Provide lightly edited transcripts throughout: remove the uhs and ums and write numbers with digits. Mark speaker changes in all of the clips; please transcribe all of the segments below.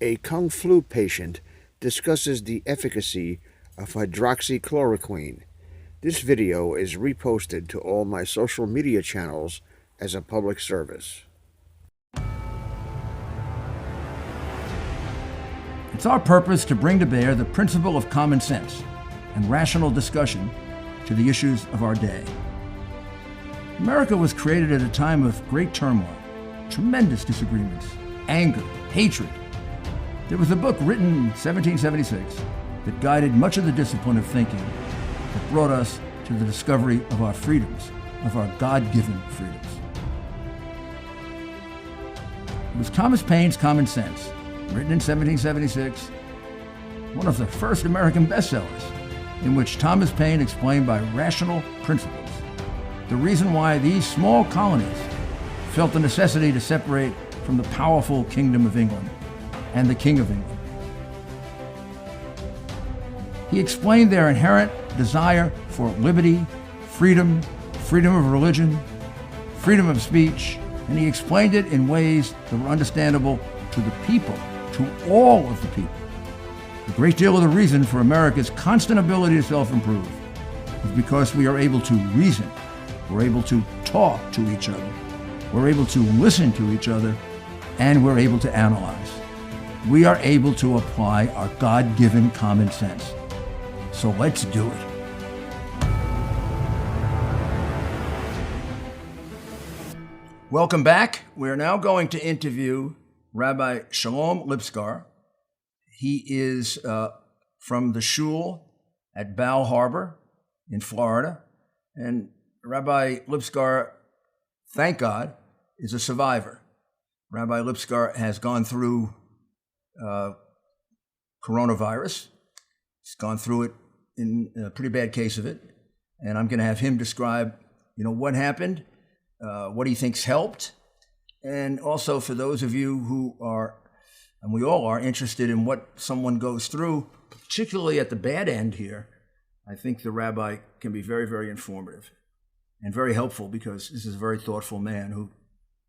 Speaker 1: A Kung Flu patient discusses the efficacy of hydroxychloroquine. This video is reposted to all my social media channels as a public service.
Speaker 2: It's our purpose to bring to bear the principle of common sense and rational discussion to the issues of our day. America was created at a time of great turmoil, tremendous disagreements, anger, hatred. There was a book written in 1776 that guided much of the discipline of thinking that brought us to the discovery of our freedoms, of our God-given freedoms. It was Thomas Paine's Common Sense, written in 1776, one of the first American bestsellers, in which Thomas Paine explained by rational principles the reason why these small colonies felt the necessity to separate from the powerful Kingdom of England and the King of England. He explained their inherent desire for liberty, freedom, freedom of religion, freedom of speech, and he explained it in ways that were understandable to the people, to all of the people. A great deal of the reason for America's constant ability to self-improve is because we are able to reason, we're able to talk to each other, we're able to listen to each other, and we're able to analyze. We are able to apply our God-given common sense. So let's do it. Welcome back. We're now going to interview Rabbi Shalom Lipskar. He is from the shul at Bal Harbor in Florida. And Rabbi Lipskar, thank God, is a survivor. Rabbi Lipskar has gone through coronavirus. He's gone through it in a pretty bad case of it. And I'm going to have him describe, what happened, what he thinks helped. And also for those of you who are, and we all are, interested in what someone goes through, particularly at the bad end here, I think the rabbi can be very, very informative and very helpful, because this is a very thoughtful man who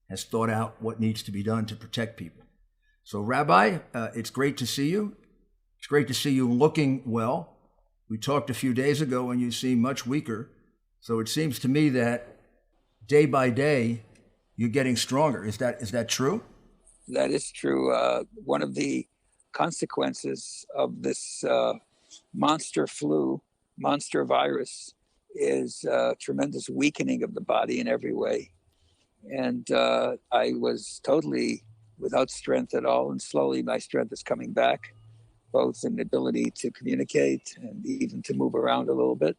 Speaker 2: has thought out what needs to be done to protect people. So Rabbi, it's great to see you. It's great to see you looking well. We talked a few days ago and you seem much weaker. So it seems to me that day by day, you're getting stronger. Is that true?
Speaker 3: That is true. One of the consequences of this monster virus, is tremendous weakening of the body in every way. And I was totally without strength at all. And slowly my strength is coming back, both in the ability to communicate and even to move around a little bit.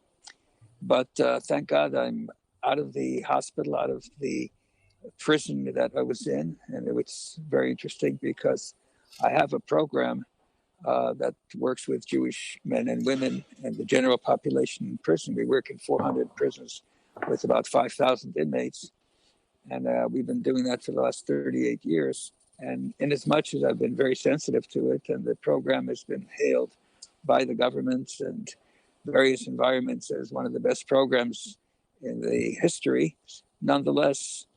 Speaker 3: But thank God I'm out of the hospital, out of the prison that I was in. And it's very interesting because I have a program that works with Jewish men and women and the general population in prison. We work in 400 prisons with about 5,000 inmates. And we've been doing that for the last 38 years. And in as much as I've been very sensitive to it, and the program has been hailed by the governments and various environments as one of the best programs in the history, nonetheless,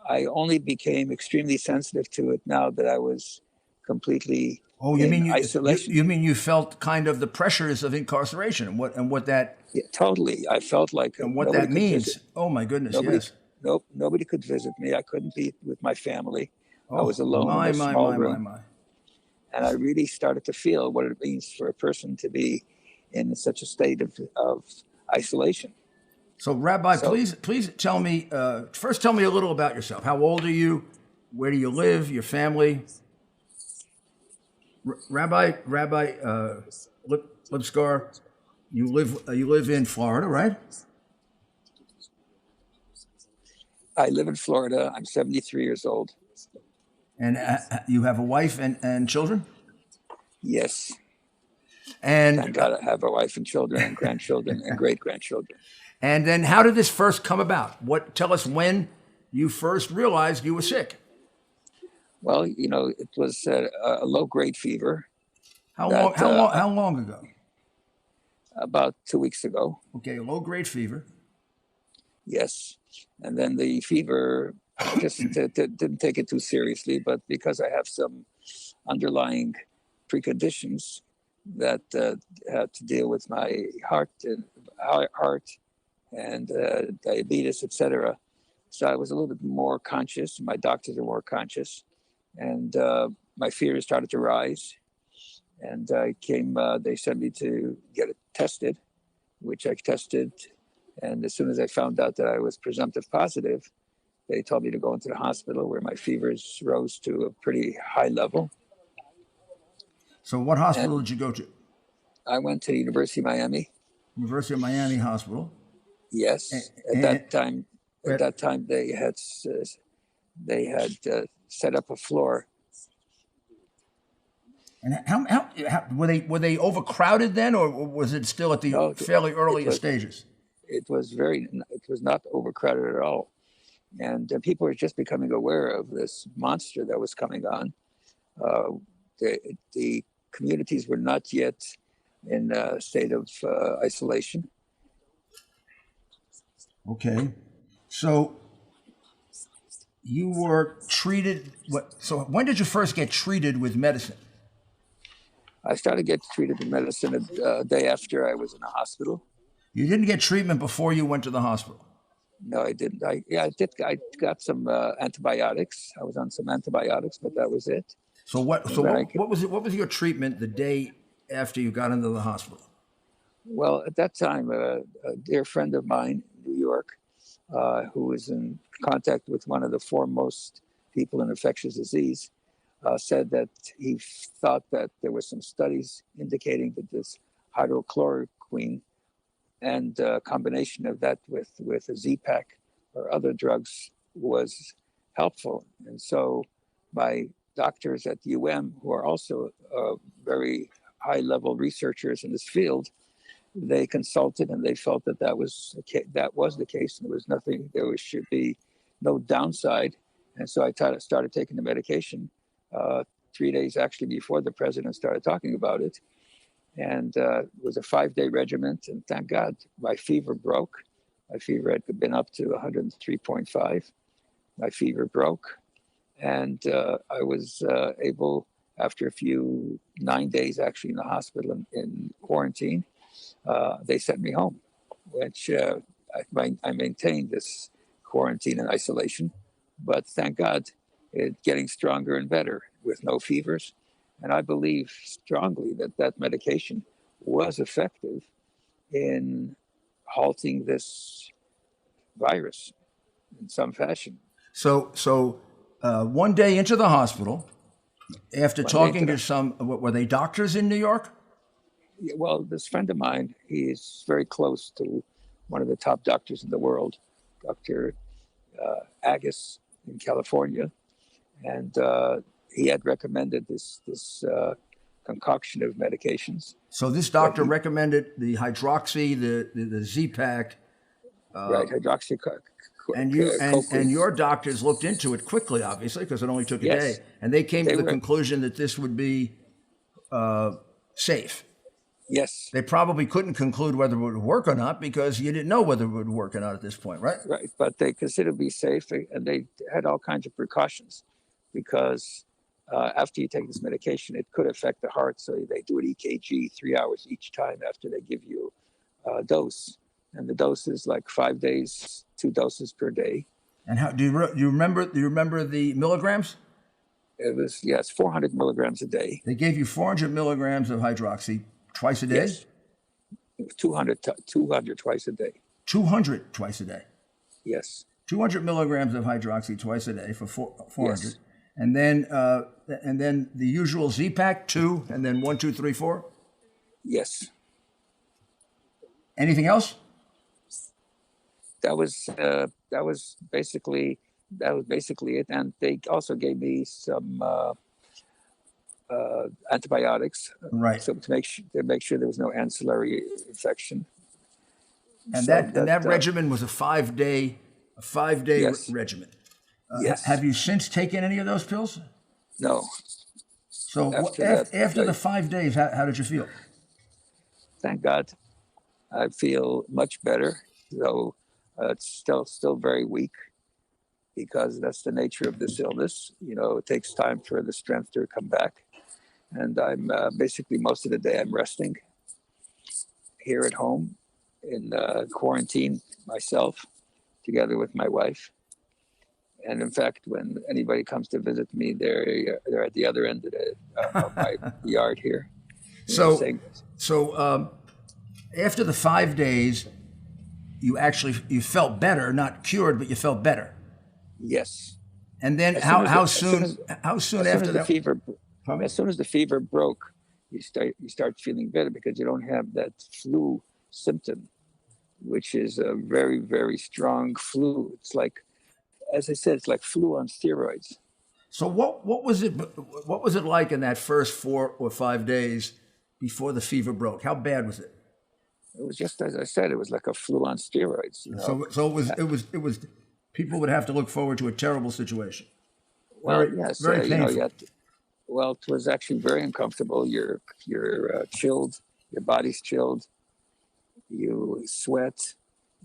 Speaker 3: I only became extremely sensitive to it now that I was completely in isolation.
Speaker 2: You mean you felt kind of the pressures of incarceration and what that?
Speaker 3: Yeah, totally. I felt like
Speaker 2: and what that means. Oh my goodness! Yes.
Speaker 3: Nope. Nobody could visit me. I couldn't be with my family. I was alone in a small room. And I really started to feel what it means for a person to be in such a state of isolation.
Speaker 2: So, Rabbi, please tell me, first tell me a little about yourself. How old are you? Where do you live? Your family? Rabbi Lipskar, you live in Florida, right?
Speaker 3: I live in Florida. I'm 73 years old.
Speaker 2: And you have a wife and children?
Speaker 3: Yes.
Speaker 2: And
Speaker 3: thank God I have a wife and children and grandchildren and great-grandchildren.
Speaker 2: And then how did this first come about? Tell us when you first realized you were sick.
Speaker 3: Well, it was a low-grade fever.
Speaker 2: How long ago?
Speaker 3: About 2 weeks ago.
Speaker 2: Okay, a low-grade fever.
Speaker 3: Yes. And then the fever, just didn't take it too seriously, but because I have some underlying preconditions that had to deal with my heart and diabetes, etc. So I was a little bit more conscious. My doctors are more conscious, and my fears started to rise. And they sent me to get it tested, which I tested. And as soon as I found out that I was presumptive positive, they told me to go into the hospital, where my fevers rose to a pretty high level.
Speaker 2: So what hospital did you go to?
Speaker 3: I went to University of Miami.
Speaker 2: University of Miami Hospital.
Speaker 3: Yes. At that time, they had set up a floor.
Speaker 2: And how were they overcrowded then, or was it still at the fairly early stages?
Speaker 3: It was not overcrowded at all, and people were just becoming aware of this monster that was coming on. The communities were not yet in a state of isolation.
Speaker 2: Okay, so you were treated. So when did you first get treated with medicine?
Speaker 3: I started getting treated with medicine a day after I was in the hospital.
Speaker 2: You didn't get treatment before you went to the hospital?
Speaker 3: No, I didn't. I did. I got some antibiotics. I was on some antibiotics, but that was it.
Speaker 2: So what was it? What was your treatment the day after you got into the hospital?
Speaker 3: Well, at that time, a dear friend of mine in New York, who was in contact with one of the foremost people in infectious disease, said that he thought that there were some studies indicating that this hydroxychloroquine and combination of that with a Z-Pack or other drugs was helpful. And so my doctors at UM, who are also very high-level researchers in this field, they consulted and they felt that that was the case, and there should be no downside. And so I started taking the medication 3 days actually before the president started talking about it. And it was a 5-day regimen, and thank God my fever broke. My fever had been up to 103.5. My fever broke, and I was able, after a few 9 days actually in the hospital in quarantine, they sent me home, which I maintained this quarantine and isolation. But thank God, it's getting stronger and better with no fevers. And I believe strongly that that medication was effective in halting this virus in some fashion.
Speaker 2: So 1 day into the hospital, after talking to some, were they doctors in New York?
Speaker 3: Yeah, well, this friend of mine, he's very close to one of the top doctors in the world, Dr. Agus in California. And he had recommended this concoction of medications.
Speaker 2: So this doctor recommended the hydroxy, the Z-Pack.
Speaker 3: Right, hydroxychloroquine.
Speaker 2: And your doctors looked into it quickly, obviously, because it only took a day. And they came to the conclusion that this would be safe.
Speaker 3: Yes.
Speaker 2: They probably couldn't conclude whether it would work or not because you didn't know whether it would work or not at this point, right?
Speaker 3: Right, but they considered it to be safe, and they had all kinds of precautions because after you take this medication, it could affect the heart. So they do an EKG 3 hours each time after they give you a dose. And the dose is like 5 days, 2 doses per day.
Speaker 2: And how do you remember the milligrams?
Speaker 3: It was 400 milligrams a day.
Speaker 2: They gave you 400 milligrams of hydroxy twice a day?
Speaker 3: Yes. It was 200 twice a day.
Speaker 2: 200 twice a day?
Speaker 3: Yes.
Speaker 2: 200 milligrams of hydroxy twice a day for 400.
Speaker 3: Yes.
Speaker 2: And then the usual Z-Pack, 2, and then 1, 2, 3, 4?
Speaker 3: Yes.
Speaker 2: Anything else?
Speaker 3: That was basically it. And they also gave me some antibiotics,
Speaker 2: right?
Speaker 3: So to make sure there was no ancillary infection.
Speaker 2: And so that regimen was a 5-day
Speaker 3: yes.
Speaker 2: regimen.
Speaker 3: Yes.
Speaker 2: Have you since taken any of those pills?
Speaker 3: No.
Speaker 2: So after the 5 days, how did you feel?
Speaker 3: Thank God, I feel much better, though it's still very weak because that's the nature of this illness. You know, it takes time for the strength to come back. and I'm basically most of the day I'm resting here at home in quarantine myself, together with my wife. And in fact, when anybody comes to visit me, they're at the other end of my yard here.
Speaker 2: So after the 5 days, you felt better, not cured, but you felt better.
Speaker 3: Yes.
Speaker 2: And then how soon after that?
Speaker 3: As soon as the fever broke, you start feeling better because you don't have that flu symptom, which is a very, very strong flu. It's like, as I said, it's like flu on steroids.
Speaker 2: So what was it like in that first 4 or 5 days before the fever broke? How bad was it?
Speaker 3: It was just, as I said, it was like a flu on steroids. You know?
Speaker 2: So it was. People would have to look forward to a terrible situation.
Speaker 3: Well, yes,
Speaker 2: very painful.
Speaker 3: Well, it was actually very uncomfortable. You're chilled. Your body's chilled. You sweat.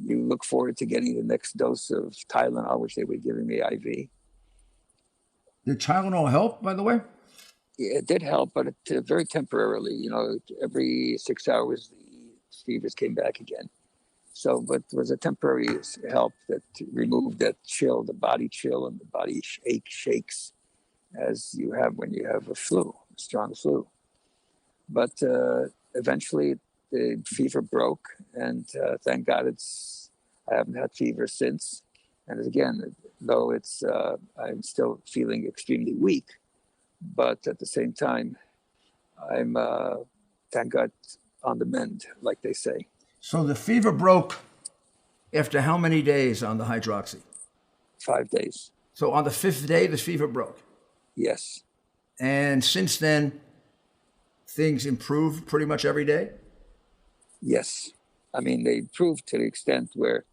Speaker 3: You look forward to getting the next dose of Tylenol, which they were giving me IV.
Speaker 2: Did Tylenol help, by the way?
Speaker 3: Yeah, it did help, but very temporarily. You know, every 6 hours, the fevers came back again. So, but it was a temporary help that removed that chill, the body chill, and the body shakes as you have when you have a strong flu. But eventually the fever broke, and thank God I haven't had fever since. And again, though I'm still feeling extremely weak, but at the same time, I'm, thank God, on the mend, like they say.
Speaker 2: So the fever broke after how many days on the hydroxy?
Speaker 3: 5 days.
Speaker 2: So on the 5th day, the fever broke?
Speaker 3: Yes.
Speaker 2: And since then, things improved pretty much every day?
Speaker 3: Yes. I mean, they improved to the extent where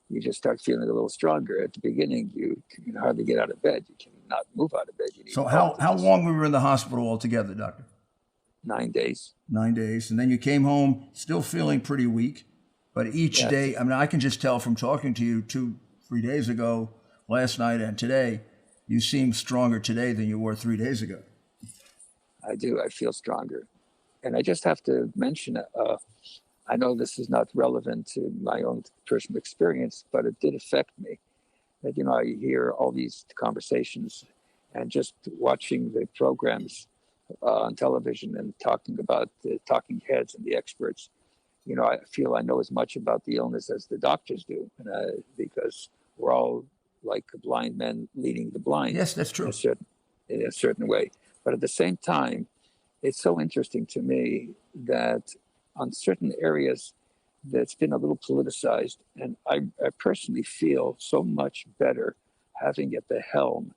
Speaker 3: you just start feeling a little stronger. At the beginning, you can hardly get out of bed. You cannot move out of bed.
Speaker 2: So how long were you in the hospital altogether, doctor?
Speaker 3: 9 days.
Speaker 2: 9 days. And then you came home still feeling pretty weak. But each day, I mean, I can just tell from talking to you 2-3 days ago, last night and today, you seem stronger today than you were 3 days ago.
Speaker 3: I do. I feel stronger. And I just have to mention, I know this is not relevant to my own personal experience, but it did affect me. That, you know, I hear all these conversations and just watching the programs on television and talking about the talking heads and the experts. You know, I feel I know as much about the illness as the doctors do, because we're all like blind men leading the blind.
Speaker 2: Yes, that's true.
Speaker 3: In a certain way. But at the same time, it's so interesting to me that on certain areas that's been a little politicized, and I personally feel so much better having at the helm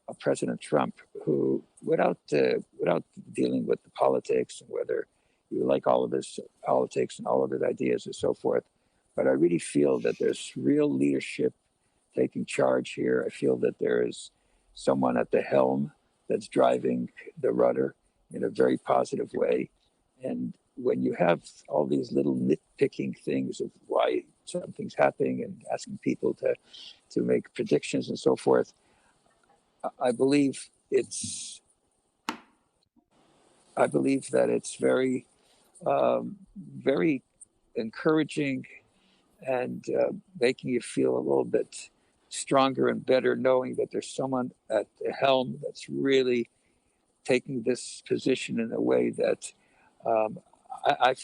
Speaker 3: of President Trump, who, without dealing with the politics and whether you like all of his politics and all of his ideas and so forth, but I really feel that there's real leadership taking charge here. I feel that there is someone at the helm that's driving the rudder in a very positive way. And when you have all these little nitpicking things of why something's happening and asking people to make predictions and so forth, I believe that it's very, very encouraging and making you feel a little bit stronger and better, knowing that there's someone at the helm that's really taking this position in a way that I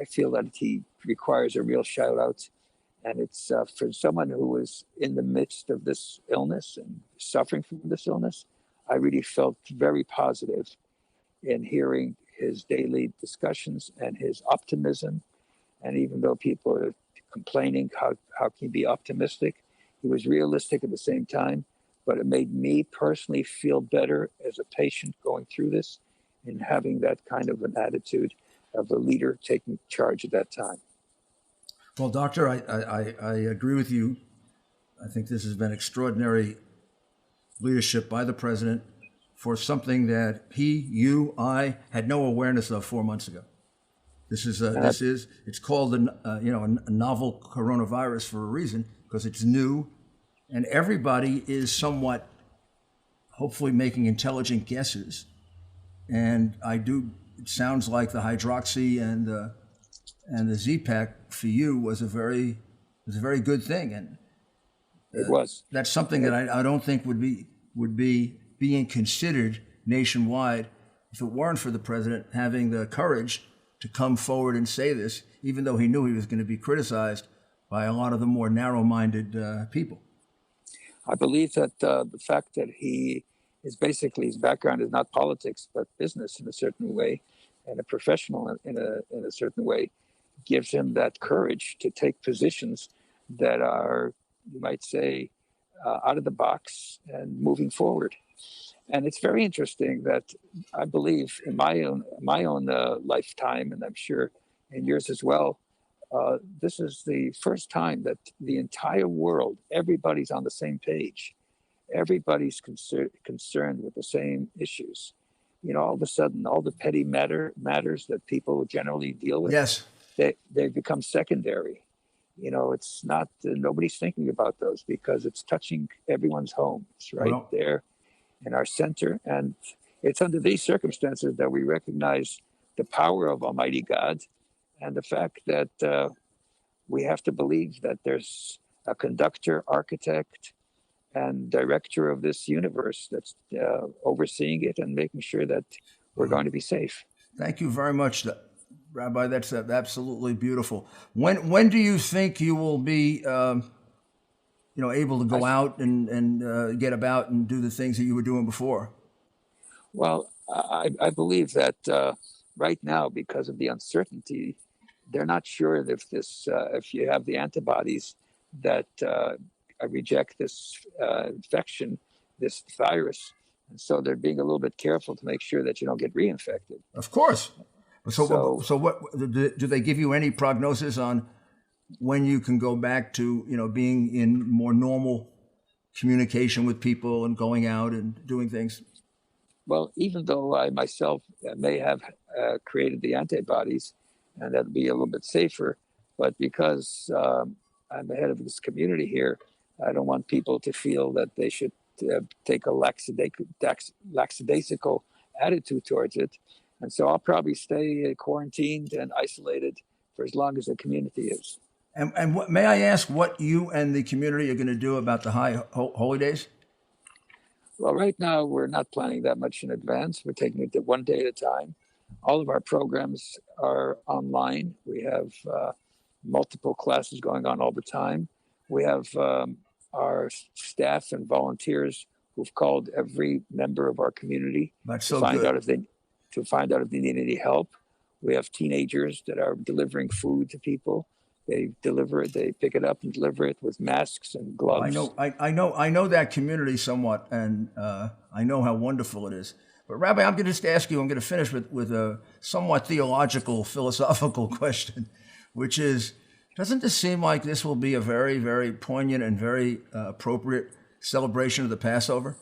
Speaker 3: feel that he requires a real shout out. And it's for someone who is in the midst of this illness and suffering from this illness, I really felt very positive in hearing his daily discussions and his optimism. And even though people are complaining, how can he be optimistic? He was realistic at the same time, but it made me personally feel better as a patient going through this and having that kind of an attitude of a leader taking charge at that time.
Speaker 2: Well, doctor, I agree with you. I think this has been extraordinary leadership by the president for something that you, I had no awareness of 4 months ago. It's called a novel coronavirus for a reason, because it's new, and everybody is somewhat, hopefully, making intelligent guesses And it sounds like the hydroxy and the Z-Pack for you was a very good thing. And
Speaker 3: It was.
Speaker 2: that's something that I don't think would be being considered nationwide if it weren't for the president having the courage to come forward and say this, even though he knew he was going to be criticized by a lot of the more narrow-minded people.
Speaker 3: I believe that the fact that his background is not politics but business in a certain way, and a professional in a certain way, gives him that courage to take positions that are, you might say, out of the box and moving forward. And it's very interesting that I believe in my own lifetime, and I'm sure in yours as well, this is the first time that the entire world, everybody's on the same page. Everybody's concerned with the same issues. You know, all of a sudden, all the petty matters that people generally deal with,
Speaker 2: Yes,
Speaker 3: they become secondary. You know, it's not, nobody's thinking about those because it's touching everyone's home. It's right there in our center. And it's under these circumstances that we recognize the power of Almighty God, and the fact that we have to believe that there's a conductor, architect, and director of this universe that's overseeing it and making sure that we're going to be safe.
Speaker 2: Thank you very much, Rabbi. That's absolutely beautiful. When do you think you will be, able to go out and get about and do the things that you were doing before?
Speaker 3: Well, I believe that right now, because of the uncertainty, they're not sure if you have the antibodies that reject this infection, this virus. And so they're being a little bit careful to make sure that you don't get reinfected.
Speaker 2: Of course. So what do they give you any prognosis on when you can go back to, being in more normal communication with people and going out and doing things?
Speaker 3: Well, even though I myself may have created the antibodies, and that'll be a little bit safer, but because I'm the head of this community here, I don't want people to feel that they should take a lackadaisical attitude towards it. And so I'll probably stay quarantined and isolated for as long as the community is.
Speaker 2: And may I ask what you and the community are going to do about the high holy days?
Speaker 3: Well, right now, we're not planning that much in advance. We're taking it one day at a time. All of our programs are online. We have multiple classes going on all the time. We have our staff and volunteers who've called every member of our community to find out if they need any help. We have teenagers that are delivering food to people. They deliver it, they pick it up and deliver it with masks and gloves.
Speaker 2: I know that community somewhat, and I know how wonderful it is. But Rabbi, I'm going to just ask you, I'm going to finish with a somewhat theological, philosophical question, which is, doesn't this seem like this will be a very, very poignant and very appropriate celebration of the Passover,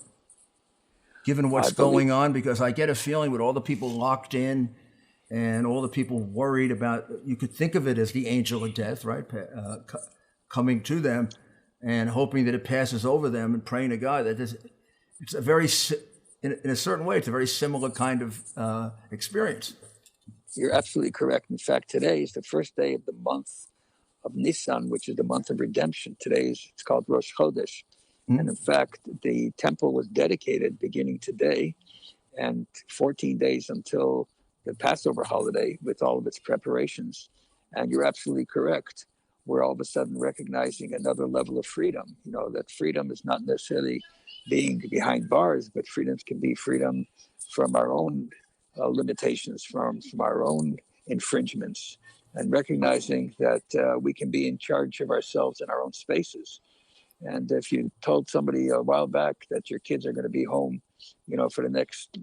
Speaker 2: given what's going on? Because I get a feeling with all the people locked in and all the people worried about, you could think of it as the angel of death, right? Coming to them and hoping that it passes over them and praying to God. It's a very, in a certain way, it's a very similar kind of experience.
Speaker 3: You're absolutely correct. In fact, today is the first day of the month of Nisan, which is the month of redemption. It's called Rosh Chodesh. Mm-hmm. And in fact, the temple was dedicated beginning today and 14 days until the Passover holiday with all of its preparations. And you're absolutely correct. We're all of a sudden recognizing another level of freedom. You know, that freedom is not necessarily being behind bars, but freedoms can be freedom from our own limitations, from our own infringements, and recognizing that we can be in charge of ourselves in our own spaces. And if you told somebody a while back that your kids are going to be home, for the next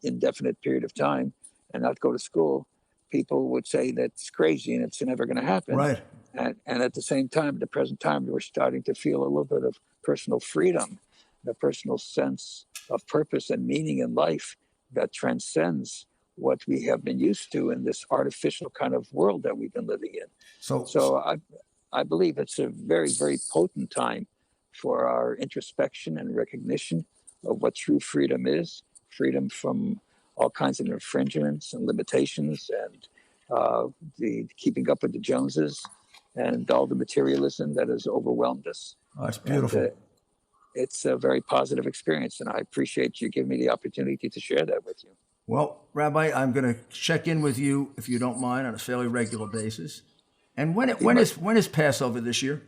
Speaker 3: indefinite period of time and not go to school, people would say that's crazy and it's never going to happen.
Speaker 2: Right.
Speaker 3: And at the same time, at the present time, we're starting to feel a little bit of personal freedom, the personal sense of purpose and meaning in life that transcends what we have been used to in this artificial kind of world that we've been living in. So I believe it's a very, very potent time for our introspection and recognition of what true freedom is, freedom from all kinds of infringements and limitations, and the keeping up with the Joneses, and all the materialism that has overwhelmed us.
Speaker 2: Oh, it's beautiful.
Speaker 3: And, it's a very positive experience, and I appreciate you giving me the opportunity to share that with you.
Speaker 2: Well, Rabbi, I'm going to check in with you, if you don't mind, on a fairly regular basis. And when is Passover this year?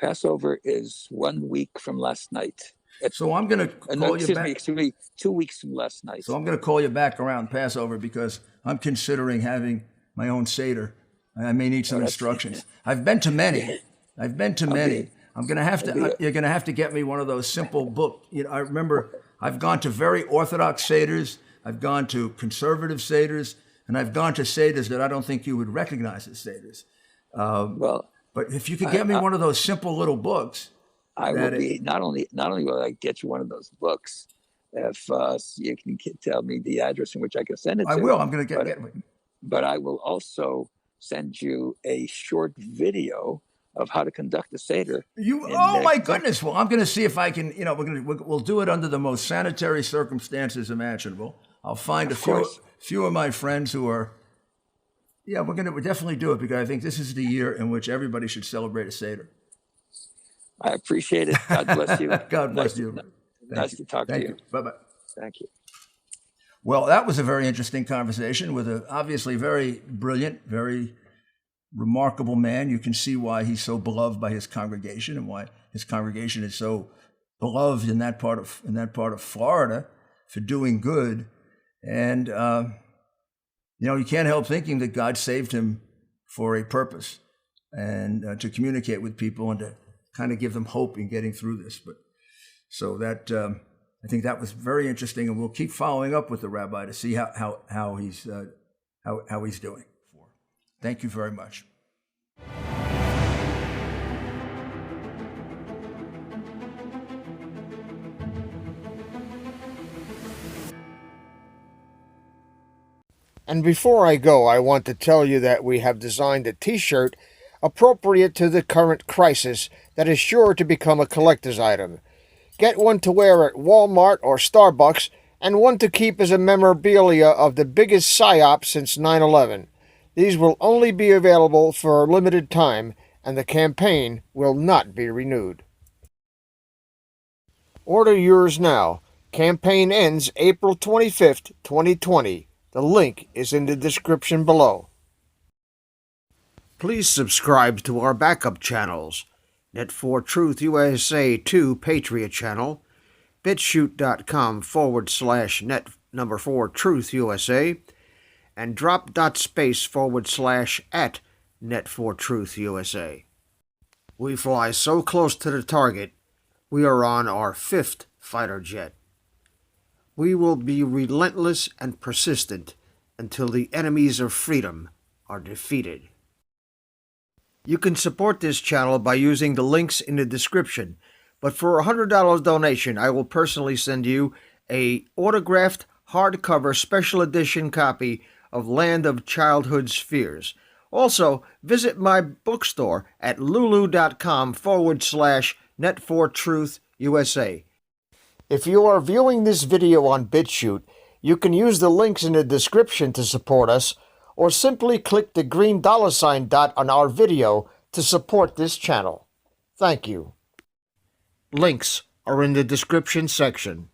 Speaker 3: Passover is 1 week from last night.
Speaker 2: So I'm going to call you back.
Speaker 3: Excuse me, 2 weeks from last night.
Speaker 2: So I'm going to call you back around Passover because I'm considering having my own Seder. I may need some instructions. I've been to many. I'm going to have to, you're going to have to get me one of those simple book. You know, I remember I've gone to very Orthodox Seders. I've gone to conservative Seders, and I've gone to Seders that I don't think you would recognize as Seders. But if you could get me one of those simple little books.
Speaker 3: I will be, not only will I get you one of those books, if you can tell me the address in which I can send it to.
Speaker 2: I will. I'm going to get it.
Speaker 3: But I will also send you a short video of how to conduct a Seder.
Speaker 2: My goodness. Well, I'm going to see if I can, we'll do it under the most sanitary circumstances imaginable. I'll find a few of my friends who are, we'll definitely do it because I think this is the year in which everybody should celebrate a Seder.
Speaker 3: I appreciate it. God bless you.
Speaker 2: God bless you.
Speaker 3: Nice to talk to you.
Speaker 2: Bye-bye.
Speaker 3: Thank you.
Speaker 2: Well, that was a very interesting conversation with a obviously very brilliant, very remarkable man. You can see why he's so beloved by his congregation and why his congregation is so beloved in that part of Florida for doing good. And you can't help thinking that God saved him for a purpose and to communicate with people and to kind of give them hope in getting through this. But so that I think that was very interesting, and we'll keep following up with the rabbi to see how he's doing. Thank you very much.
Speaker 1: And before I go, I want to tell you that we have designed a t-shirt appropriate to the current crisis that is sure to become a collector's item. Get one to wear at Walmart or Starbucks, and one to keep as a memorabilia of the biggest psyop since 9/11. These will only be available for a limited time, and the campaign will not be renewed. Order yours now. Campaign ends April 25th, 2020. The link is in the description below. Please subscribe to our backup channels, Net4Truth USA 2 Patriot channel, BitChute.com/net4Truth USA, and drop.space/ Net4Truth USA. We fly so close to the target, we are on our 5th fighter jet. We will be relentless and persistent until the enemies of freedom are defeated. You can support this channel by using the links in the description, but for a $100 donation, I will personally send you a autographed hardcover special edition copy of Land of Childhood's Fears. Also, visit my bookstore at lulu.com/Net4Truth USA. If you are viewing this video on BitChute, you can use the links in the description to support us, or simply click the green $ dot on our video to support this channel. Thank you. Links are in the description section.